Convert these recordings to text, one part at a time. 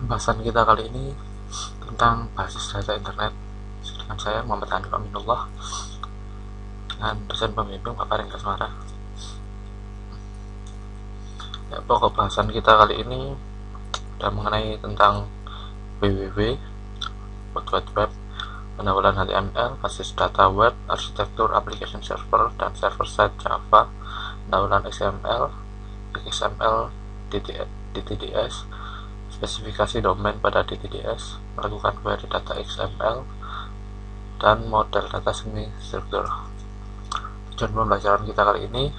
Pembahasan kita kali ini tentang basis data internet dengan saya Muhammad Hanif Aminullah dengan dosen pembimbing Bapak Ringga Asmara. Ya, pokok bahasan kita kali ini sudah mengenai tentang WWW, World Wide Web, penawuran HTML, basis data web, arsitektur application server dan server side Java, penawuran XML, XML, DTDS, spesifikasi domain pada DTDS, melakukan query data XML, dan model data semi-struktur. Tujuan pembelajaran kita kali ini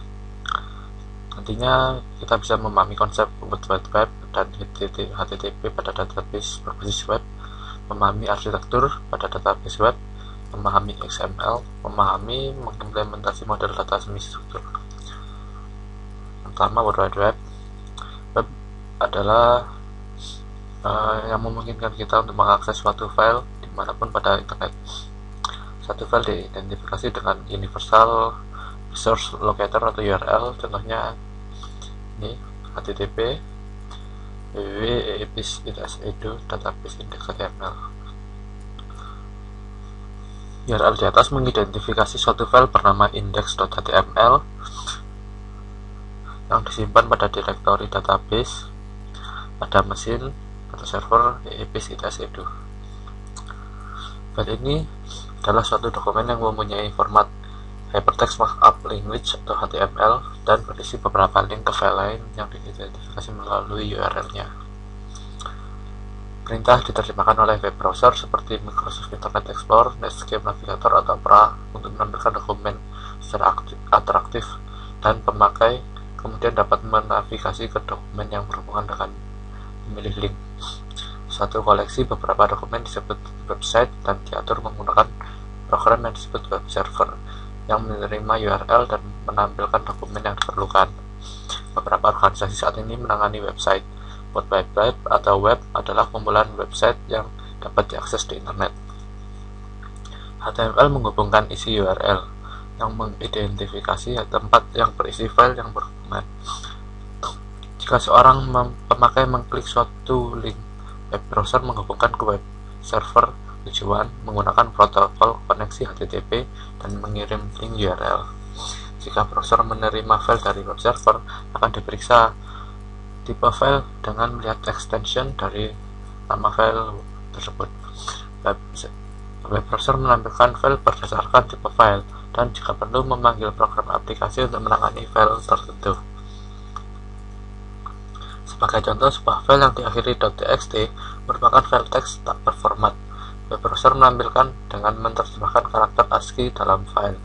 nantinya kita bisa memahami konsep World Wide Web dan HTTP pada database berbasis web, memahami arsitektur pada database web, memahami XML, memahami mengimplementasi model data semi-struktur. Pertama, World Wide Web. Web adalah yang memungkinkan kita untuk mengakses suatu file dimanapun pada internet. Satu file diidentifikasi dengan Universal Resource Locator atau URL, contohnya ini http www.eepis.edu database index.html. URL di atas mengidentifikasi suatu file bernama index.html yang disimpan pada direktori database pada mesin atau server eepis.edu. File ini adalah suatu dokumen yang mempunyai format Hypertext Markup Language atau HTML dan berisi beberapa link ke file lain yang diidentifikasi melalui URL-nya. Perintah diterjemahkan oleh web browser seperti Microsoft Internet Explorer, Netscape Navigator, atau Opera untuk menampilkan dokumen secara atraktif, dan pemakai kemudian dapat menavigasi ke dokumen yang berhubungan dengan memilih link. Suatu koleksi beberapa dokumen disebut website dan diatur menggunakan program yang disebut web server yang menerima URL dan menampilkan dokumen yang diperlukan. Beberapa organisasi saat ini menangani website. World Wide Web atau web adalah kumpulan website yang dapat diakses di internet. HTML menghubungkan isi URL yang mengidentifikasi tempat yang berisi file yang berhubungan. Jika seorang pemakai mengklik suatu link, web browser menghubungkan ke web server tujuan menggunakan protokol koneksi HTTP dan mengirim link URL. Jika browser menerima file dari web server, akan diperiksa tipe file dengan melihat extension dari nama file tersebut. Web browser menampilkan file berdasarkan tipe file dan jika perlu memanggil program aplikasi untuk menangani file tertentu. Sebagai contoh, sebuah file yang diakhiri .txt merupakan file teks tak berformat. Web browser menampilkan dengan menerjemahkan karakter ASCII dalam file.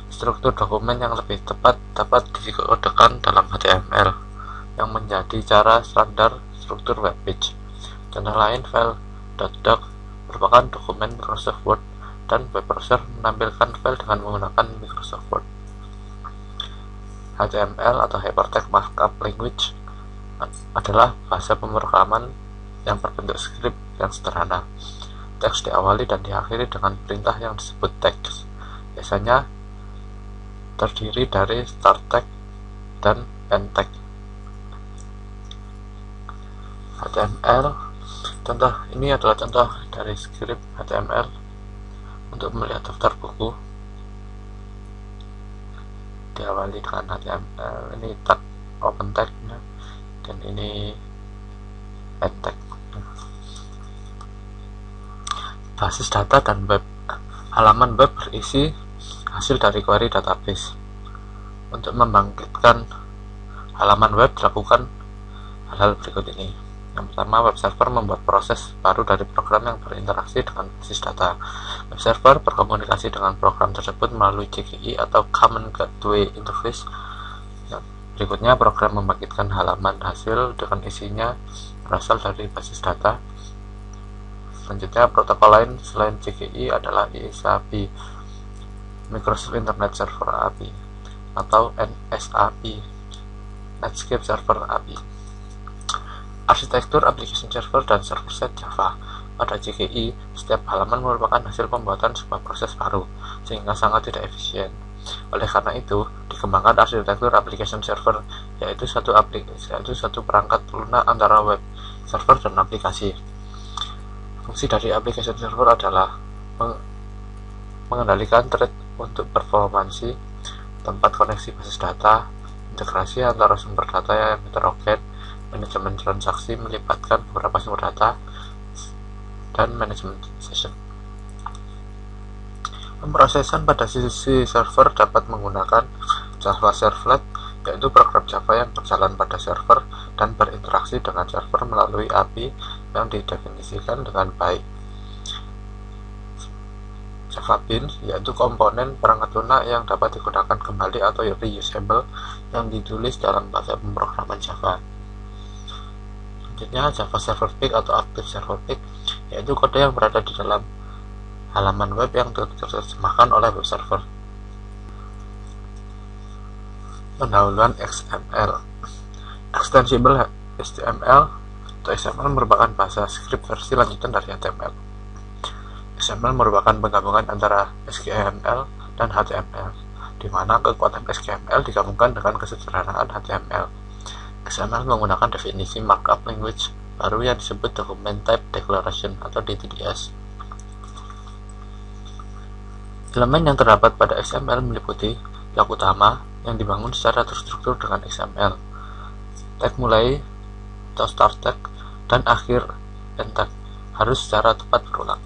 Struktur dokumen yang lebih tepat dapat dikodekan dalam HTML, yang menjadi cara standar struktur web page. Contoh lain, file .doc merupakan dokumen Microsoft Word, dan web browser menampilkan file dengan menggunakan Microsoft Word. HTML atau Hypertext Markup Language adalah bahasa pemrograman yang berbentuk skrip yang sederhana. Teks diawali dan diakhiri dengan perintah yang disebut teks. Biasanya terdiri dari start text dan end text. HTML, contoh ini adalah contoh dari skrip HTML untuk melihat daftar buku. Diawali dengan HTML, ini tag open text dan ini end text. Basis data dan web. Halaman web berisi hasil dari query database. Untuk membangkitkan halaman web dilakukan hal-hal berikut ini. Yang pertama, web server membuat proses baru dari program yang berinteraksi dengan basis data. Web server berkomunikasi dengan program tersebut melalui CGI atau Common Gateway Interface. Berikutnya, program membangkitkan halaman hasil dengan isinya berasal dari basis data. Selanjutnya, protokol lain selain CGI adalah ISAP, Microsoft Internet Server API, atau NSAP, Netscape Server API. Arsitektur application server dan server side Java. Pada CGI, setiap halaman merupakan hasil pembuatan sebuah proses baru, sehingga sangat tidak efisien. Oleh karena itu, dikembangkan arsitektur application server, yaitu satu perangkat lunak antara web server dan aplikasi. Fungsi dari application server adalah mengendalikan thread untuk performansi, tempat koneksi basis data, integrasi antara sumber data yang heterogen, manajemen transaksi melibatkan beberapa sumber data, dan manajemen session. Pemrosesan pada sisi server dapat menggunakan Java Servlet, yaitu program Java yang berjalan pada server dan berinteraksi dengan server melalui API yang didefinisikan dengan baik. Java Beans, yaitu komponen perangkat lunak yang dapat digunakan kembali atau reusable yang ditulis dalam bahasa pemrograman Java. Selanjutnya, Java Server Page atau Active Server Page, yaitu kode yang berada di dalam halaman web yang diterjemahkan oleh web server. Pendahuluan XML. Extensible HTML atau XML merupakan bahasa script versi lanjutan dari HTML. XML merupakan penggabungan antara SKML dan HTML, di mana kekuatan SKML digabungkan dengan kesederhanaan HTML. XML menggunakan definisi markup language baru yang disebut Document Type Declaration atau DTDS. Elemen yang terdapat pada XML meliputi blok utama yang dibangun secara terstruktur dengan XML, tag mulai atau start tag, dan akhir end tag harus secara tepat berulang.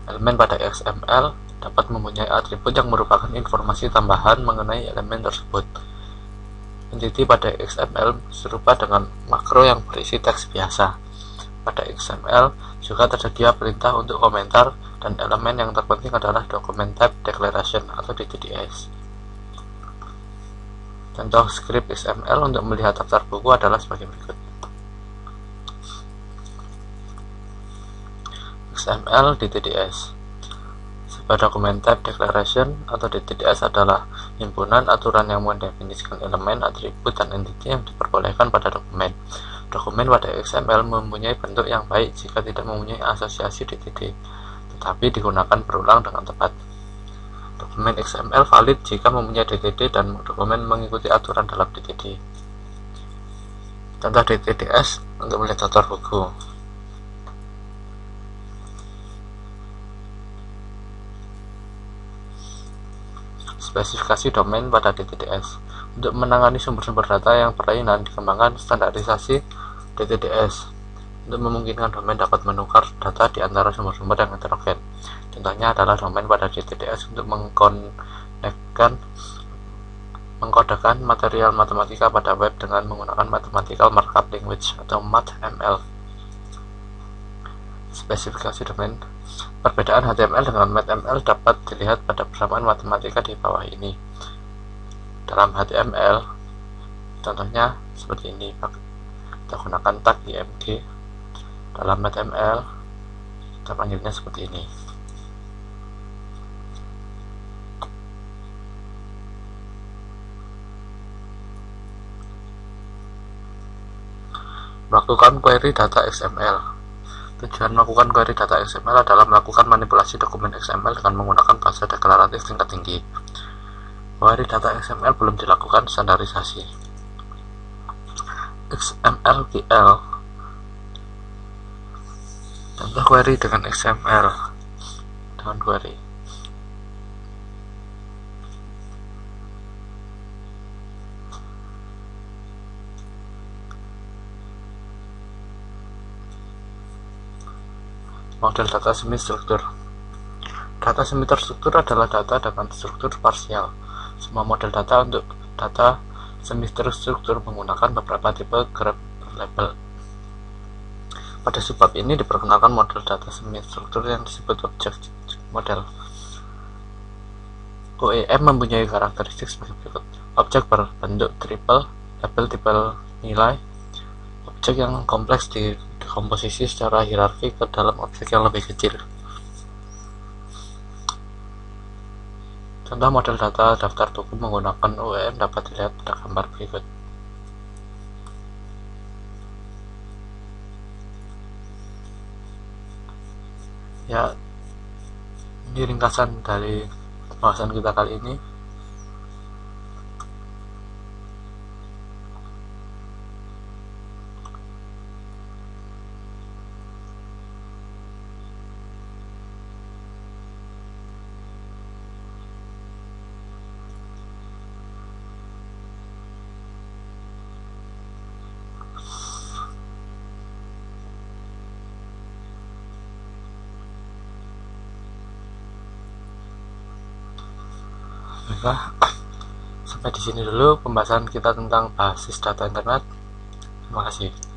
Elemen pada XML dapat mempunyai atribut yang merupakan informasi tambahan mengenai elemen tersebut. Entity pada XML serupa dengan makro yang berisi teks biasa. Pada XML juga tersedia perintah untuk komentar, dan elemen yang terpenting adalah Document Type Declaration atau DTDS. Contoh script XML untuk melihat daftar buku adalah sebagai berikut. XML DTDS. Sebuah Document Type Declaration atau DTDS adalah himpunan aturan yang mendefinisikan elemen, atribut, dan entity yang diperbolehkan pada dokumen. Dokumen pada XML mempunyai bentuk yang baik jika tidak mempunyai asosiasi DTD, tetapi digunakan berulang dengan tepat. Dokumen XML valid jika mempunyai DTD dan dokumen mengikuti aturan dalam DTD. Contoh DTDS untuk melihat daftar buku. Spesifikasi domain pada DTDS. Untuk menangani sumber-sumber data yang berlainan, dikembangkan standarisasi DTDS untuk memungkinkan domain dapat menukar data di antara sumber-sumber yang heterogen. Contohnya adalah domain pada DTDS untuk mengkodekan material matematika pada web dengan menggunakan Mathematical Markup Language atau MathML. Spesifikasi domain. Perbedaan HTML dengan MathML dapat dilihat pada persamaan matematika di bawah ini. Dalam HTML, contohnya seperti ini, kita gunakan tag img. Dalam HTML, kita panggilnya seperti ini. Melakukan query data XML. Tujuan melakukan query data XML adalah melakukan manipulasi dokumen XML dengan menggunakan bahasa deklaratif tingkat tinggi. Query data XML belum dilakukan standarisasi. XML-GL. Contoh query dengan XML dengan query. Model data semi-struktur. Data semi-terstruktur adalah data dengan struktur parsial. Semua model data untuk data semi-terstruktur menggunakan beberapa tipe graph label. Pada sebab ini diperkenalkan model data semi-struktur yang disebut object model. OEM mempunyai karakteristik sebagai berikut. Objek berbentuk triple, label tipe nilai, objek yang kompleks dikomposisi secara hierarki ke dalam objek yang lebih kecil. Contoh model data daftar buku menggunakan OEM dapat dilihat pada gambar berikut. Ya, ini ringkasan dari pembahasan kita kali ini. Baiklah, sampai di sini dulu pembahasan kita tentang basis data internet. Terima kasih.